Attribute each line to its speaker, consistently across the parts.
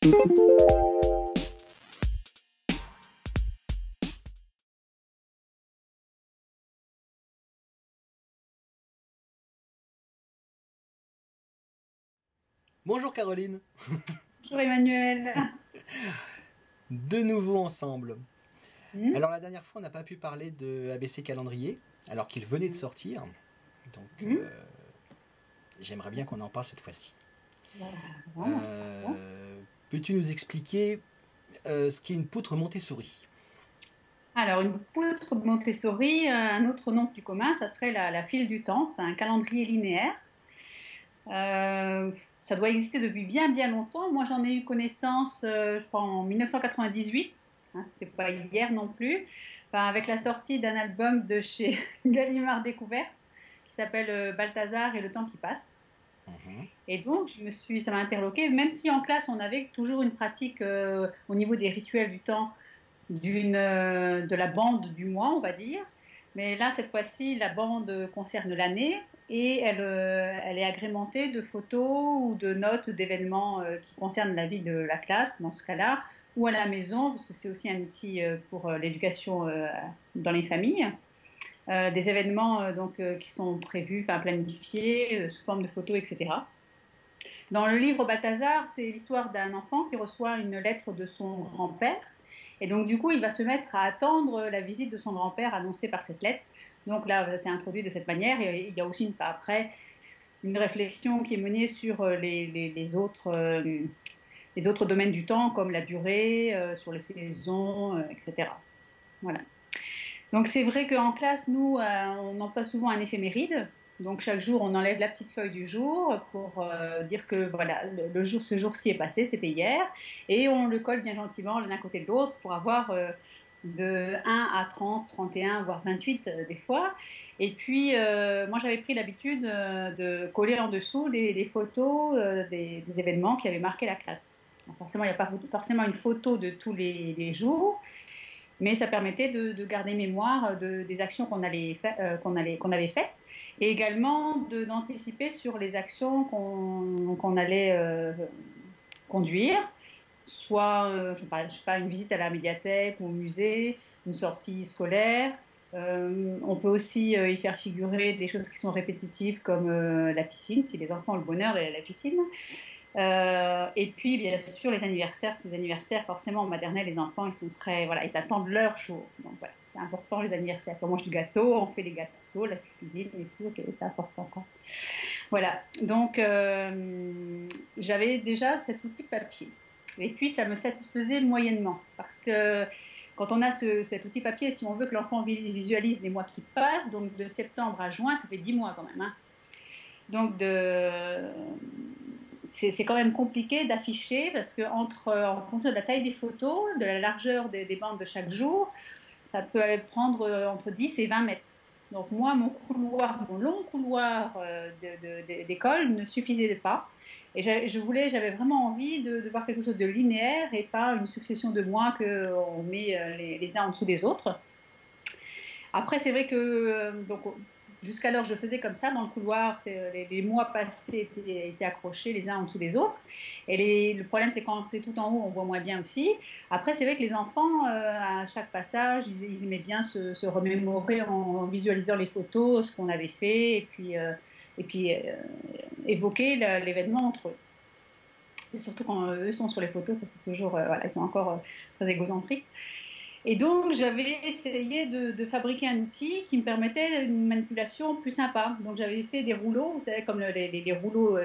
Speaker 1: Bonjour Caroline.
Speaker 2: Bonjour Emmanuel.
Speaker 1: De nouveau ensemble.
Speaker 2: Hmm.
Speaker 1: Alors la dernière fois on n'a pas pu parler de ABC Calendrier alors qu'il venait de sortir. Donc
Speaker 2: Hmm.
Speaker 1: j'aimerais bien qu'on en parle cette fois-ci.
Speaker 2: Vraiment, pardon.
Speaker 1: Peux-tu nous expliquer ce qu'est une poutre Montessori?
Speaker 2: Alors, une poutre Montessori, un autre nom plus commun, ça serait la file du temps. C'est un calendrier linéaire. Euh, Ça doit exister depuis bien bien longtemps. Moi, j'en ai eu connaissance, je crois, en 1998. Hein, c'était pas hier non plus. Enfin, avec la sortie d'un album de chez Gallimard Découverte qui s'appelle Balthazar et le temps qui passe.
Speaker 1: Mhm.
Speaker 2: Et donc, ça m'a interloquée, même si en classe, on avait toujours une pratique au niveau des rituels du temps, de la bande du mois, on va dire. Mais là, cette fois-ci, la bande concerne l'année et elle est agrémentée de photos ou de notes d'événements qui concernent la vie de la classe, dans ce cas-là, ou à la maison, parce que c'est aussi un outil pour l'éducation dans les familles. Des événements qui sont prévus, enfin planifiés, sous forme de photos, etc. Dans le livre Balthazar, c'est l'histoire d'un enfant qui reçoit une lettre de son grand-père. Et donc, du coup, il va se mettre à attendre la visite de son grand-père annoncée par cette lettre. Donc là, c'est introduit de cette manière. Et il y a aussi après une réflexion qui est menée sur les autres domaines du temps, comme la durée, sur les saisons, etc. Voilà. Donc c'est vrai qu'en classe, nous, on emploie souvent un éphéméride. Donc chaque jour, on enlève la petite feuille du jour pour dire que voilà, ce jour-ci est passé, c'était hier, et on le colle bien gentiment l'un à côté de l'autre pour avoir de 1 à 30, 31, voire 28 des fois. Et puis, moi, j'avais pris l'habitude de coller en dessous des photos des événements qui avaient marqué la classe. Alors, forcément, il n'y a pas forcément une photo de tous les jours, mais ça permettait de garder mémoire des actions qu'on avait faites et également d'anticiper sur les actions qu'on allait conduire, soit je sais pas, une visite à la médiathèque ou au musée, une sortie scolaire. On peut aussi y faire figurer des choses qui sont répétitives comme la piscine, si les enfants ont le bonheur d'aller à la piscine. Et puis, bien sûr, les anniversaires, parce que les anniversaires, forcément, en maternelle, les enfants, ils sont très, voilà, ils attendent leur jour. Donc, voilà, c'est important, les anniversaires. On mange du gâteau, on fait des gâteaux, la cuisine et tout, c'est important, quoi. Voilà. Donc, j'avais déjà cet outil papier. Et puis, ça me satisfaisait moyennement. Parce que quand on a cet outil papier, si on veut que l'enfant visualise les mois qui passent, donc de septembre à juin, ça fait 10 mois quand même, hein. Donc, c'est quand même compliqué d'afficher parce que en fonction de la taille des photos, de la largeur des bandes de chaque jour, ça peut aller prendre entre 10 et 20 mètres. Donc moi, mon long couloir d'école ne suffisait pas. Et j'avais vraiment envie de voir quelque chose de linéaire et pas une succession de mois qu'on met les uns en dessous des autres. Après, c'est vrai que jusqu'alors, je faisais comme ça dans le couloir. Les mois passés étaient accrochés les uns en dessous des autres. Et le problème, c'est quand c'est tout en haut, on voit moins bien aussi. Après, c'est vrai que les enfants, à chaque passage, ils aimaient bien se remémorer en visualisant les photos, ce qu'on avait fait, et puis évoquer l'événement entre eux. Et surtout quand eux sont sur les photos, ça c'est toujours, voilà, ils sont encore très égocentriques. Et donc, j'avais essayé de fabriquer un outil qui me permettait une manipulation plus sympa. Donc, j'avais fait des rouleaux, vous savez, comme les rouleaux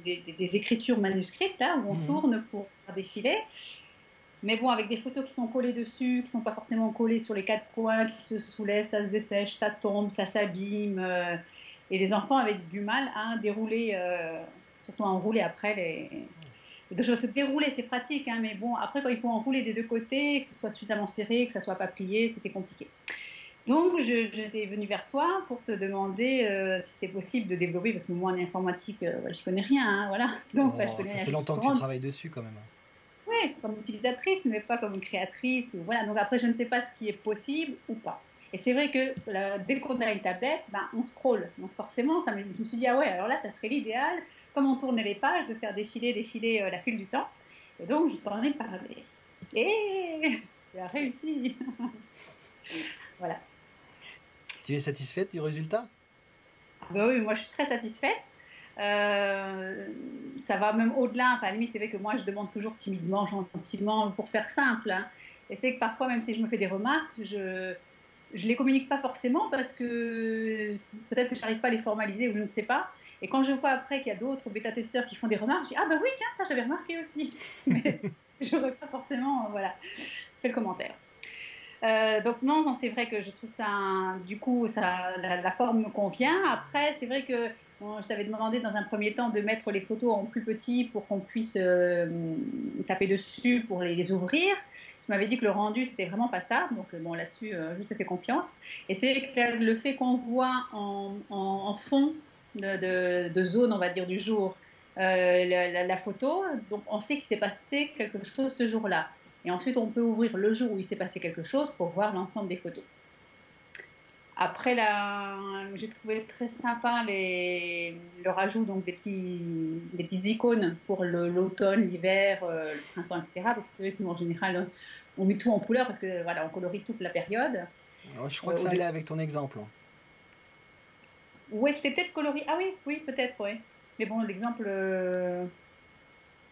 Speaker 2: des écritures manuscrites, là, où on
Speaker 1: Mhm.
Speaker 2: tourne pour défiler. Mais bon, avec des photos qui sont collées dessus, qui ne sont pas forcément collées sur les quatre coins, qui se soulèvent, ça se dessèche, ça tombe, ça s'abîme. Et les enfants avaient du mal à dérouler, surtout à enrouler après les deux choses. Parce que dérouler, c'est pratique, hein, mais bon, après, quand il faut enrouler des deux côtés, que ce soit suffisamment serré, que ça ne soit pas plié, c'était compliqué. Donc, j'étais venue vers toi pour te demander si c'était possible de développer, parce que moi, en informatique, ouais, je connais rien, hein, voilà. Donc, bah, je
Speaker 1: Oh,
Speaker 2: connais
Speaker 1: ça
Speaker 2: rien,
Speaker 1: fait
Speaker 2: je
Speaker 1: longtemps que tu
Speaker 2: demande,
Speaker 1: travailles dessus quand même.
Speaker 2: ouais, comme utilisatrice, mais pas comme créatrice. Ou, voilà. Donc, après, je ne sais pas ce qui est possible ou pas. Et c'est vrai que dès qu'on a une tablette, ben, on scrolle. Donc, forcément, je me suis dit, ah ouais, alors là, ça serait l'idéal, comme on tournait les pages, de faire défiler la file du temps. Et donc, je t'en ai parlé. Et tu as réussi. Voilà.
Speaker 1: Tu es satisfaite du résultat?
Speaker 2: Ben oui, moi je suis très satisfaite. Ça va même au-delà. Enfin, à la limite, c'est vrai que moi je demande toujours timidement, gentiment, pour faire simple, hein. Et c'est que parfois, même si je me fais des remarques, je les communique pas forcément parce que peut-être que je n'arrive pas à les formaliser ou je ne sais pas. Et quand je vois après qu'il y a d'autres bêta-testeurs qui font des remarques, je dis ah bah oui, tiens, ça j'avais remarqué aussi. Mais je n'aurais pas forcément voilà, fait le commentaire. Donc non, non, c'est vrai que je trouve ça, du coup, la forme me convient. Après, c'est vrai que bon, je t'avais demandé dans un premier temps de mettre les photos en plus petit pour qu'on puisse taper dessus pour les ouvrir. Tu m'avais dit que le rendu, c'était vraiment pas ça. Donc bon, là-dessus, je te fais confiance. Et c'est que le fait qu'on voit en fond de zone, on va dire, du jour, la photo, donc on sait qu'il s'est passé quelque chose ce jour-là. Et ensuite, on peut ouvrir le jour où il s'est passé quelque chose pour voir l'ensemble des photos. Après, j'ai trouvé très sympa le rajout donc, des petites icônes pour l'automne, l'hiver, le printemps, etc. Parce que c'est vrai que nous, en général, on met tout en couleur parce que voilà, on colorie toute la période.
Speaker 1: Ouais, je crois que ça allait avec ton exemple.
Speaker 2: Ouais, c'était peut-être colorié. Ah oui, oui, peut-être, ouais. Mais bon, l'exemple.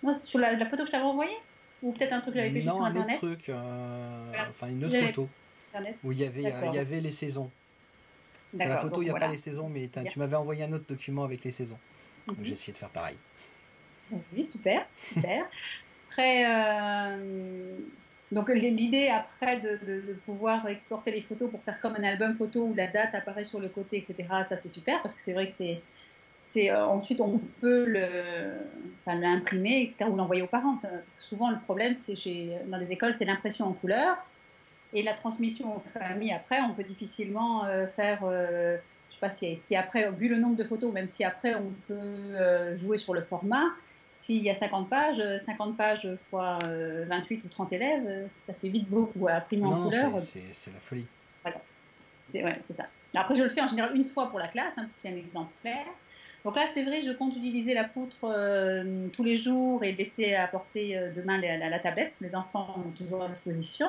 Speaker 2: Non, sur la photo que je t'avais envoyée. Ou peut-être un truc que j'avais fait juste
Speaker 1: Non,
Speaker 2: sur
Speaker 1: un autre
Speaker 2: Internet.
Speaker 1: truc,
Speaker 2: Voilà.
Speaker 1: enfin une autre
Speaker 2: J'avais fait
Speaker 1: photo,
Speaker 2: sur Internet.
Speaker 1: où il y
Speaker 2: D'accord.
Speaker 1: avait les saisons. Dans la
Speaker 2: D'accord.
Speaker 1: photo, il
Speaker 2: Donc
Speaker 1: n'y a pas
Speaker 2: voilà.
Speaker 1: les saisons, mais
Speaker 2: Bien.
Speaker 1: tu m'avais envoyé un autre document avec les saisons. Donc j'ai
Speaker 2: Mhm.
Speaker 1: essayé de faire pareil.
Speaker 2: Oui, super, super. Après, donc l'idée après de pouvoir exporter les photos pour faire comme un album photo où la date apparaît sur le côté, etc. Ça c'est super parce que c'est vrai que ensuite on peut enfin, l'imprimer, etc. ou l'envoyer aux parents. Parce que souvent le problème c'est dans les écoles c'est l'impression en couleur et la transmission aux familles après on peut difficilement faire. Je sais pas si après, vu le nombre de photos, même si après on peut jouer sur le format, s'il y a 50 pages fois 28 ou 30 élèves, ça fait vite beaucoup à imprimer
Speaker 1: Ah
Speaker 2: en
Speaker 1: non, non,
Speaker 2: couleur.
Speaker 1: c'est la folie.
Speaker 2: Voilà, ouais, c'est ça. Après, je le fais en général une fois pour la classe, hein, pour qu'il y ait un exemplaire. Donc là, c'est vrai, je compte utiliser la poutre tous les jours et laisser apporter demain la tablette. Les enfants ont toujours à disposition.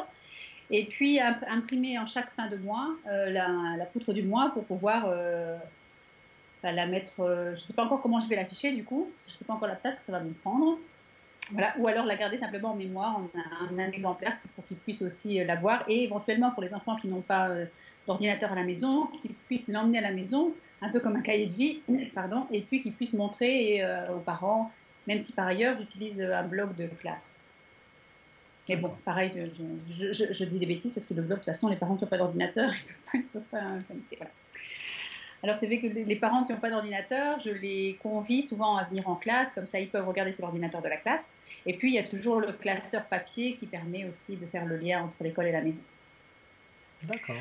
Speaker 2: Et puis imprimer en chaque fin de mois la poutre du mois pour pouvoir la mettre. Je ne sais pas encore comment je vais l'afficher du coup, parce que je ne sais pas encore la place que ça va me prendre. Voilà. Ou alors la garder simplement en mémoire, en un exemplaire pour qu'ils puissent aussi la voir et éventuellement pour les enfants qui n'ont pas d'ordinateur à la maison, qu'ils puissent l'emmener à la maison, un peu comme un cahier de vie, pardon, et puis qu'ils puissent montrer aux parents, même si par ailleurs j'utilise un bloc de classe. Mais bon,
Speaker 1: D'accord.
Speaker 2: pareil, je dis des bêtises parce que le blog, de toute façon, les parents qui n'ont pas d'ordinateur, ils ne peuvent pas connecter. Voilà. Alors, c'est vrai que les parents qui n'ont pas d'ordinateur, je les convie souvent à venir en classe, comme ça ils peuvent regarder sur l'ordinateur de la classe. Et puis, il y a toujours le classeur papier qui permet aussi de faire le lien entre l'école et la maison.
Speaker 1: D'accord.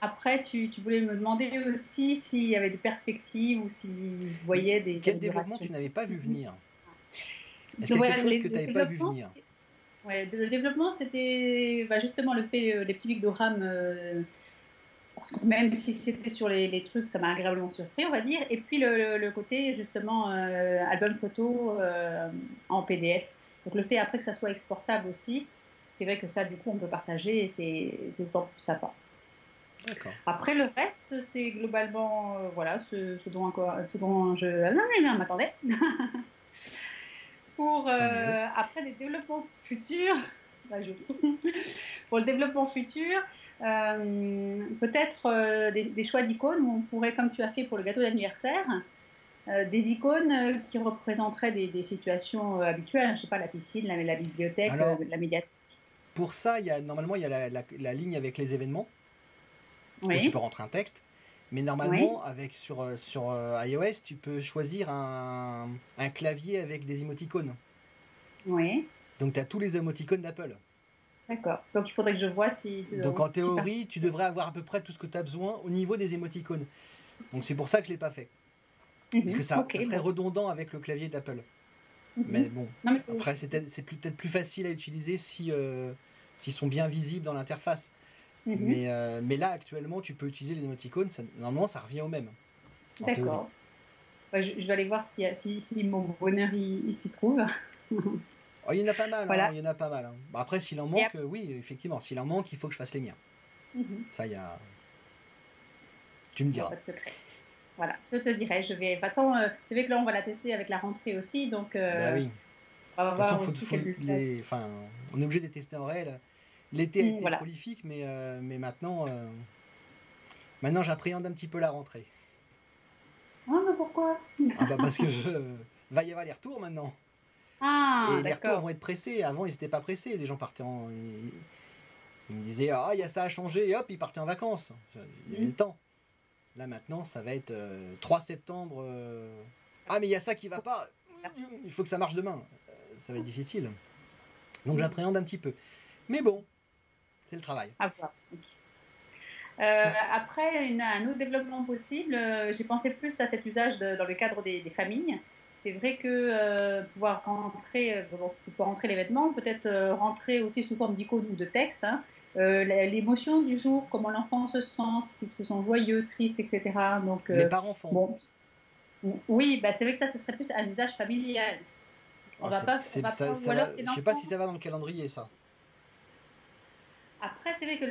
Speaker 2: Après, tu voulais me demander aussi s'il y avait des perspectives ou si vous
Speaker 1: Oui,
Speaker 2: voyez des
Speaker 1: quel développement
Speaker 2: améliorations.
Speaker 1: tu n'avais pas vu venir? Est-ce
Speaker 2: Donc
Speaker 1: qu'il y a quelque
Speaker 2: voilà,
Speaker 1: chose que tu
Speaker 2: le
Speaker 1: n'avais pas vu
Speaker 2: développement,
Speaker 1: venir?
Speaker 2: ouais, le développement, c'était justement le fait, les petits pictogrammes, parce que même si c'était sur les trucs, ça m'a agréablement surpris, on va dire. Et puis le côté, justement, album photo en PDF. Donc le fait après que ça soit exportable aussi, c'est vrai que ça, du coup, on peut partager et c'est d'autant plus sympa.
Speaker 1: D'accord.
Speaker 2: Après, le reste, c'est globalement, voilà, ce dont je... Ah non, non, non, m'attendais. Pour
Speaker 1: Tant mieux.
Speaker 2: après les développements futurs, bah, pour le développement futur, peut-être des choix d'icônes où on pourrait, comme tu as fait pour le gâteau d'anniversaire, des icônes qui représenteraient des situations habituelles, je ne sais pas, la piscine, la bibliothèque,
Speaker 1: Alors,
Speaker 2: la médiathèque.
Speaker 1: pour ça, normalement, il y a la ligne avec les événements, où tu peux
Speaker 2: Oui,
Speaker 1: rentrer un texte. Mais
Speaker 2: oui,
Speaker 1: normalement, sur iOS, tu peux choisir un clavier avec des émoticônes.
Speaker 2: oui,
Speaker 1: Donc, tu as tous les émoticônes d'Apple.
Speaker 2: d'accord. Donc il faudrait que je vois
Speaker 1: Donc, en
Speaker 2: si par...
Speaker 1: théorie, tu devrais avoir à peu près tout ce que tu as besoin au niveau des émoticônes. Donc, c'est pour ça que je ne l'ai pas fait. Parce que ça
Speaker 2: Ok,
Speaker 1: serait
Speaker 2: bon.
Speaker 1: redondant avec le clavier d'Apple. Mais
Speaker 2: Mhm.
Speaker 1: bon,
Speaker 2: Non, mais
Speaker 1: après, c'est peut-être plus facile à utiliser s'ils sont bien visibles dans l'interface.
Speaker 2: mhm.
Speaker 1: Mais là, actuellement, tu peux utiliser les émoticônes. Normalement, ça revient au même, en théorie.
Speaker 2: D'accord. Ouais, je vais aller voir si mon bonheur il s'y trouve.
Speaker 1: Oh, il y en a pas mal, hein,
Speaker 2: Voilà.
Speaker 1: il y en a pas mal. Hein. Bah, après, s'il en
Speaker 2: Et
Speaker 1: manque, oui, effectivement, s'il en manque, il faut que je fasse les miens.
Speaker 2: Mhm.
Speaker 1: Ça, il y a... Tu me
Speaker 2: Il n'y a
Speaker 1: diras.
Speaker 2: pas de secret. Voilà, je te dirai. Je vais. De toute façon, c'est vrai que là, on va la tester avec la rentrée aussi, donc
Speaker 1: Bah oui. De
Speaker 2: on va
Speaker 1: toute façon,
Speaker 2: voir aussi quel.
Speaker 1: enfin, on est obligé de les tester en réel. L'été a été
Speaker 2: Voilà.
Speaker 1: prolifique, mais maintenant, j'appréhende un petit peu la rentrée.
Speaker 2: Ah, mais pourquoi?
Speaker 1: Ah bah parce que va y avoir les retours maintenant.
Speaker 2: Ah,
Speaker 1: Et les retours
Speaker 2: d'accord.
Speaker 1: vont être pressés. Avant, ils n'étaient pas pressés. Les gens partaient en. Ils me disaient, ah, il y a ça à changer, et hop, ils partaient en vacances. Il y avait le
Speaker 2: Mhm.
Speaker 1: temps. Là, maintenant, ça va être 3 septembre. Ah, mais il y a ça qui va pas. Il faut que ça marche demain. Ça va être difficile. Donc, j'appréhende un petit peu. Mais bon, c'est le travail.
Speaker 2: À voir. Ok. Après, un autre développement possible, j'ai pensé plus à cet usage dans le cadre des familles. C'est vrai que pouvoir rentrer, bon, tu peux rentrer les vêtements, peut-être rentrer aussi sous forme d'icônes ou de texte, hein. L'émotion du jour, comment l'enfant se sent, s'il se sent joyeux, triste, etc. Donc,
Speaker 1: Mais par enfant.
Speaker 2: bon, oui, bah, c'est vrai que ça serait plus un usage familial.
Speaker 1: Oh,
Speaker 2: On va pas, ou
Speaker 1: ça
Speaker 2: alors
Speaker 1: va,
Speaker 2: c'est
Speaker 1: je sais pas si
Speaker 2: l'enfant.
Speaker 1: ça va dans le calendrier, ça.
Speaker 2: Après, c'est vrai que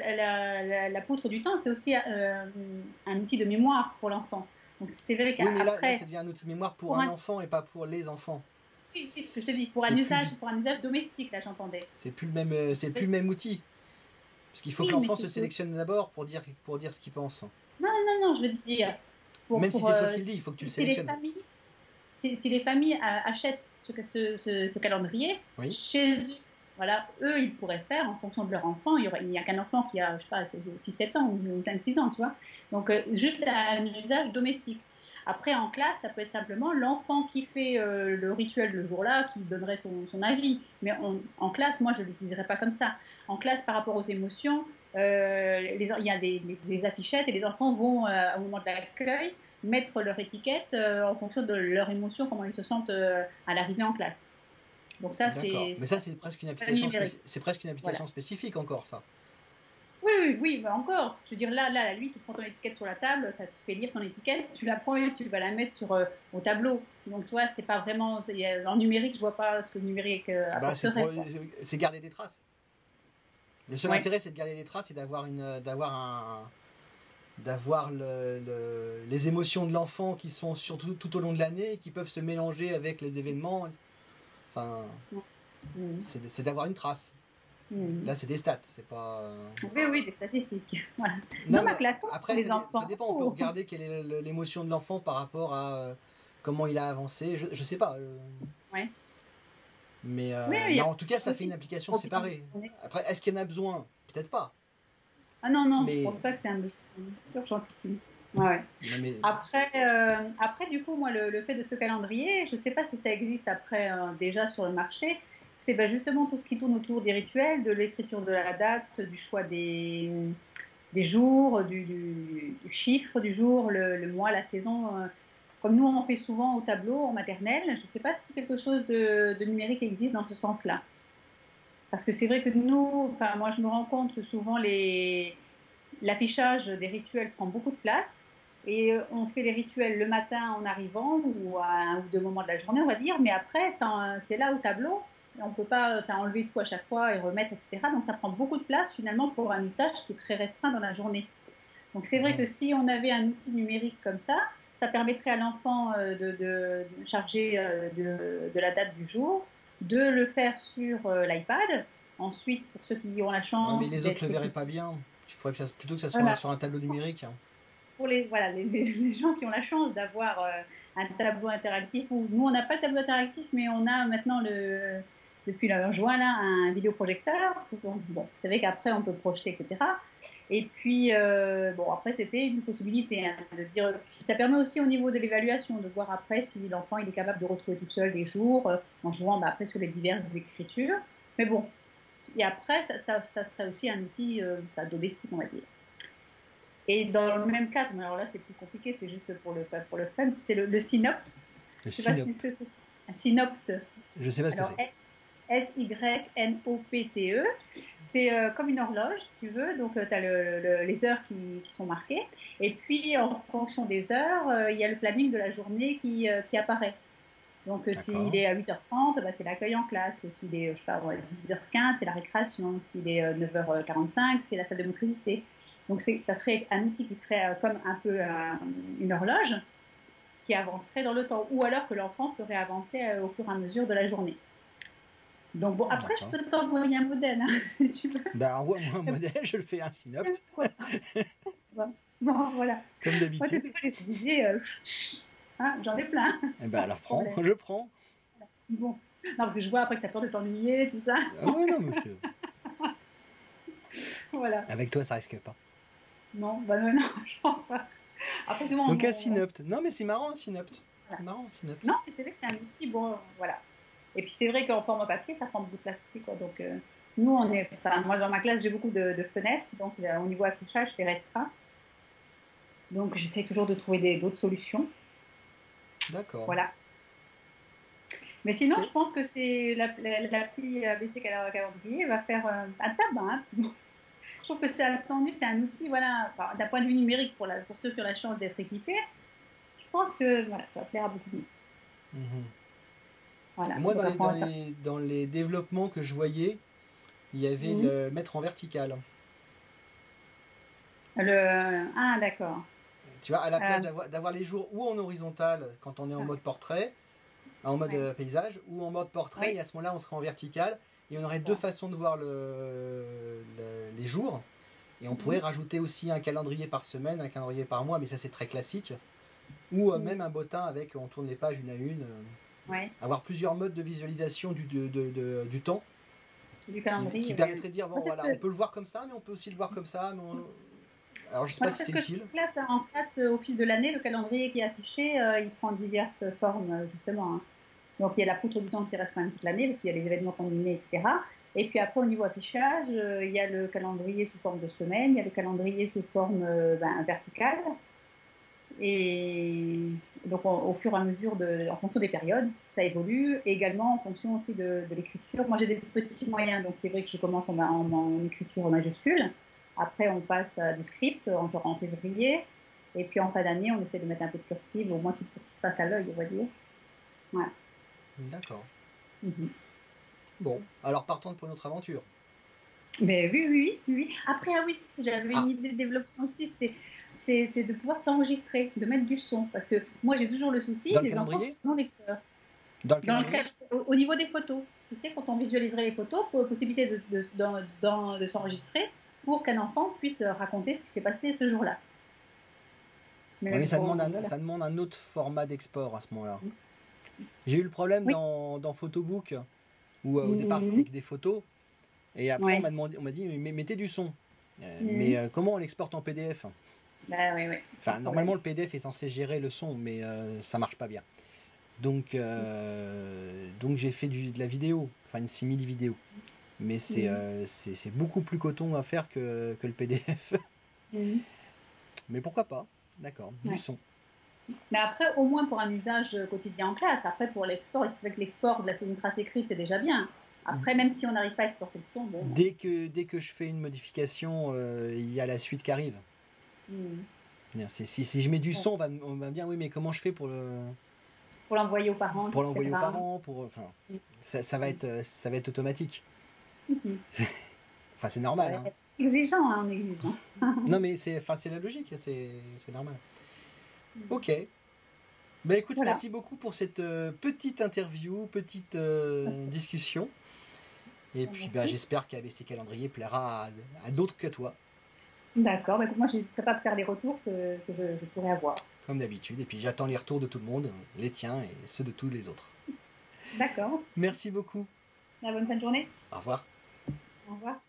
Speaker 2: la poutre du temps, c'est aussi un outil de mémoire pour l'enfant. Donc, c'est vrai
Speaker 1: Oui, mais là, ça
Speaker 2: qu'après,
Speaker 1: devient un outil de mémoire pour
Speaker 2: pour
Speaker 1: un
Speaker 2: un,
Speaker 1: enfant et pas pour les enfants.
Speaker 2: oui, ce que je te dis,
Speaker 1: C'est plus du,
Speaker 2: pour un usage domestique, là, j'entendais.
Speaker 1: c'est plus le même outil. Parce qu'il faut que
Speaker 2: Oui, mais
Speaker 1: l'enfant se
Speaker 2: c'est aussi.
Speaker 1: sélectionne d'abord pour dire ce qu'il pense.
Speaker 2: Non, non, non, je veux dire,
Speaker 1: Même si
Speaker 2: pour
Speaker 1: c'est toi qui le dis, il faut que tu le
Speaker 2: si les
Speaker 1: sélectionnes.
Speaker 2: familles, si les familles achètent ce calendrier
Speaker 1: Oui.
Speaker 2: chez eux, voilà, eux, ils pourraient faire en fonction de leur enfant. Il n'y a qu'un enfant qui a, je sais pas, 6 7 ans ou 5 6 ans, tu vois. Donc, juste un usage domestique. Après, en classe, ça peut être simplement l'enfant qui fait le rituel le jour-là, qui donnerait son avis. Mais en classe, moi, je ne l'utiliserais pas comme ça. En classe, par rapport aux émotions, il y a des affichettes et les enfants vont, au moment de l'accueil, mettre leur étiquette en fonction de leur émotion, comment ils se sentent à l'arrivée en classe. Donc ça,
Speaker 1: D'accord. Mais ça,
Speaker 2: c'est numérique.
Speaker 1: c'est presque une
Speaker 2: Voilà.
Speaker 1: application spécifique encore, ça.
Speaker 2: Oui, oui, oui, bah encore. Je veux dire, là, lui, tu prends ton étiquette sur la table, ça te fait lire ton étiquette, tu la prends et tu vas la mettre au tableau. Donc, tu vois, c'est pas vraiment. En numérique, je vois pas ce que le numérique
Speaker 1: Ah bah,
Speaker 2: apporterait, quoi.
Speaker 1: c'est garder des traces. Le seul
Speaker 2: Ouais.
Speaker 1: intérêt, c'est de garder des traces et d'avoir les émotions de l'enfant qui sont surtout tout au long de l'année et qui peuvent se mélanger avec les événements. Enfin,
Speaker 2: Mhm.
Speaker 1: c'est d'avoir une trace.
Speaker 2: Mhm.
Speaker 1: Là, c'est des stats, c'est pas.
Speaker 2: Oui, oui, des statistiques. Voilà.
Speaker 1: Non,
Speaker 2: Dans ma
Speaker 1: mais
Speaker 2: classe, quand
Speaker 1: après,
Speaker 2: les
Speaker 1: ça
Speaker 2: enfants.
Speaker 1: dépend. On peut
Speaker 2: Oh.
Speaker 1: regarder quelle est l'émotion de l'enfant par rapport à comment il a avancé. Je sais pas.
Speaker 2: Ouais. Oui,
Speaker 1: Mais
Speaker 2: oui,
Speaker 1: en tout cas, ça fait une
Speaker 2: aussi.
Speaker 1: application séparée. Après, est-ce qu'il y en a besoin? Peut-être pas.
Speaker 2: Ah non, non, je
Speaker 1: Mais,
Speaker 2: pense pas que c'est un urgentissime. Ouais, ouais.
Speaker 1: non, mais
Speaker 2: Après, du coup, moi, le fait de ce calendrier, je ne sais pas si ça existe après déjà sur le marché, c'est ben, justement tout ce qui tourne autour des rituels, de l'écriture de la date, du choix des jours, du chiffre du jour, le mois, la saison. Comme nous, on fait souvent au tableau en maternelle, je ne sais pas si quelque chose de numérique existe dans ce sens-là. Parce que c'est vrai que nous, enfin, moi, je me rends compte que souvent l'affichage des rituels prend beaucoup de place. Et on fait les rituels le matin en arrivant ou à un ou deux moments de la journée, on va dire. Mais après, c'est là au tableau. On ne peut pas enlever tout à chaque fois et remettre, etc. Donc ça prend beaucoup de place finalement pour un usage qui est très restreint dans la journée. Donc c'est vrai que si on avait un outil numérique comme ça permettrait à l'enfant de charger de la date du jour, de le faire sur l'iPad. Ensuite, pour ceux qui ont la
Speaker 1: ouais, mais
Speaker 2: chance
Speaker 1: les autres le
Speaker 2: d'être
Speaker 1: verraient pas bien. Il faudrait plutôt que ça soit
Speaker 2: voilà,
Speaker 1: sur un tableau numérique. Hein.
Speaker 2: pour voilà, les gens qui ont la chance d'avoir un tableau interactif, ou nous on n'a pas de tableau interactif, mais on a maintenant depuis le juin là, un vidéoprojecteur. Donc, bon, c'est vrai qu'après on peut projeter, etc. Et puis, bon, après c'était une possibilité hein, de dire. Ça permet aussi au niveau de l'évaluation de voir après si l'enfant il est capable de retrouver tout seul des jours en jouant bah, après sur les diverses écritures. Mais bon, et après ça serait aussi un outil domestique, on va dire. Et dans le même cadre, mais alors là c'est plus compliqué, c'est juste pour le fun, c'est le synopte.
Speaker 1: Le
Speaker 2: Je ne sais pas si
Speaker 1: synopte.
Speaker 2: c'est un synopte.
Speaker 1: Je sais pas ce que
Speaker 2: Alors
Speaker 1: c'est.
Speaker 2: SYNOPTE, c'est comme une horloge si tu veux, donc tu as les heures qui sont marquées, et puis en fonction des heures, il y a le planning de la journée qui apparaît. Donc,
Speaker 1: D'accord.
Speaker 2: s'il est à 8h30, bah, c'est l'accueil en classe. S'il est, je sais pas, 10h15, c'est la récréation. S'il est 9h45, c'est la salle de motricité. Donc, ça serait un outil qui serait comme un peu une horloge qui avancerait dans le temps. Ou alors que l'enfant ferait avancer au fur et à mesure de la journée. Donc, bon, après, je
Speaker 1: D'accord.
Speaker 2: peux t'envoyer un modèle, hein, si tu veux.
Speaker 1: Bah, envoie-moi un modèle, je le fais un synopte,
Speaker 2: Bon, voilà.
Speaker 1: comme
Speaker 2: Moi,
Speaker 1: d'habitude.
Speaker 2: des idées, hein, j'en ai plein.
Speaker 1: Eh ben
Speaker 2: Pas de
Speaker 1: alors prends,
Speaker 2: problème.
Speaker 1: je prends.
Speaker 2: Bon. Non, parce que je vois après que tu as peur de t'ennuyer, tout ça.
Speaker 1: Ah ouais, non, monsieur.
Speaker 2: Voilà.
Speaker 1: Avec toi, ça risque pas.
Speaker 2: Non, bah non, non, je pense pas. Après, souvent,
Speaker 1: Donc un synopte. Non, mais c'est marrant un synopte.
Speaker 2: voilà.
Speaker 1: C'est marrant un synopte.
Speaker 2: Non, mais c'est vrai que c'est un outil, bon, voilà. Et puis, c'est vrai qu'en format papier, ça prend beaucoup de place aussi, quoi. Donc, nous, enfin, moi, dans ma classe, j'ai beaucoup de fenêtres. Donc, au niveau affichage, c'est restreint. Donc, j'essaie toujours de trouver d'autres solutions.
Speaker 1: D'accord.
Speaker 2: Voilà. Mais sinon,
Speaker 1: Ok.
Speaker 2: je pense que c'est l'appli ABC Calendrier va faire un tabac. Hein, parce que bon, je trouve que c'est attendu, c'est un outil, voilà, enfin, d'un point de vue numérique pour ceux qui ont la chance d'être équipés. Je pense que voilà, ça va plaire à beaucoup de monde.
Speaker 1: Mhm.
Speaker 2: Voilà.
Speaker 1: Moi,
Speaker 2: Donc, après,
Speaker 1: dans les développements que je voyais, il y avait le mettre en vertical.
Speaker 2: Ah, d'accord.
Speaker 1: Tu vois, à la place d'avoir les jours ou en horizontal quand on est en mode portrait, en mode
Speaker 2: ouais.
Speaker 1: paysage, ou en mode portrait,
Speaker 2: Oui.
Speaker 1: et à ce moment-là, on serait en vertical, et on aurait deux façons de voir les jours. Et on pourrait rajouter aussi un calendrier par semaine, un calendrier par mois, mais ça c'est très classique. Ou même un bottin avec, on tourne les pages une à une.
Speaker 2: Ouais.
Speaker 1: Avoir plusieurs modes de visualisation du temps.
Speaker 2: Du calendrier.
Speaker 1: Qui permettrait de dire, bon
Speaker 2: Moi,
Speaker 1: voilà, on peut le voir comme ça, mais on peut aussi le voir comme ça. Alors je sais
Speaker 2: moi,
Speaker 1: pas si
Speaker 2: c'est ce
Speaker 1: c'est
Speaker 2: que je
Speaker 1: utile.
Speaker 2: fais en classe au fil de l'année. Le calendrier qui est affiché, il prend diverses formes, justement. Hein. Donc, il y a la poutre du temps qui reste quand même toute l'année, parce qu'il y a les événements combinés, etc. Et puis après, au niveau affichage, il y a le calendrier sous forme de semaine, il y a le calendrier sous forme verticale. Et donc, au fur et à mesure, en fonction des périodes, ça évolue. Et également en fonction aussi de l'écriture. Moi, j'ai des petits moyens, donc c'est vrai que je commence en écriture majuscule. Après, on passe à du script, genre en février. Et puis en fin d'année, on essaie de mettre un peu de cursive, au moins qu'il se fasse à l'œil, on va dire. Ouais.
Speaker 1: D'accord.
Speaker 2: Mm-hmm.
Speaker 1: Bon, alors partons pour notre aventure.
Speaker 2: Mais oui. Après, ah oui, j'avais une idée de développement aussi, c'est de pouvoir s'enregistrer, de mettre du son. Parce que moi, j'ai toujours le souci,
Speaker 1: Dans le
Speaker 2: les enfants
Speaker 1: calendrier
Speaker 2: sont lecteurs.
Speaker 1: Dans le calendrier
Speaker 2: Au niveau des photos. Tu sais, quand on visualiserait les photos, pour la possibilité de s'enregistrer pour qu'un enfant puisse raconter ce qui s'est passé ce jour-là.
Speaker 1: Mais ça demande un autre format d'export à ce moment-là. J'ai eu le problème dans Photobook, où au départ c'était que des photos, et après on m'a dit mais mettez du son. Mais comment on l'exporte en PDF?
Speaker 2: Bah, oui.
Speaker 1: Enfin, normalement le PDF est censé gérer le son, mais ça marche pas bien. Donc j'ai fait de la vidéo, enfin une simili vidéo. Mais c'est beaucoup plus coton à faire que le PDF. Mais pourquoi pas? D'accord, du son.
Speaker 2: Mais après, au moins pour un usage quotidien en classe. Après, pour l'export, il fait que l'export de une trace écrite, c'est déjà bien. Après, même si on n'arrive pas à exporter le son, bon.
Speaker 1: Dès que je fais une modification, il y a la suite qui arrive. Si je mets du son, on va me dire oui, mais comment je fais pour
Speaker 2: l'envoyer aux parents?
Speaker 1: Pour l'envoyer aux parents, ça va être automatique. Enfin, c'est normal. Hein.
Speaker 2: Exigeant, on exigeant.
Speaker 1: Non, mais c'est la logique, c'est normal. Ok. Ben écoute, merci beaucoup pour cette petite interview, petite discussion. Et puis j'espère qu'ABC Calendrier plaira à d'autres que toi.
Speaker 2: D'accord, moi je n'hésiterai pas à te faire les retours que je pourrais avoir.
Speaker 1: Comme d'habitude, et puis j'attends les retours de tout le monde, les tiens et ceux de tous les autres.
Speaker 2: D'accord.
Speaker 1: Merci beaucoup.
Speaker 2: Bonne fin de journée.
Speaker 1: Au revoir.
Speaker 2: Au revoir.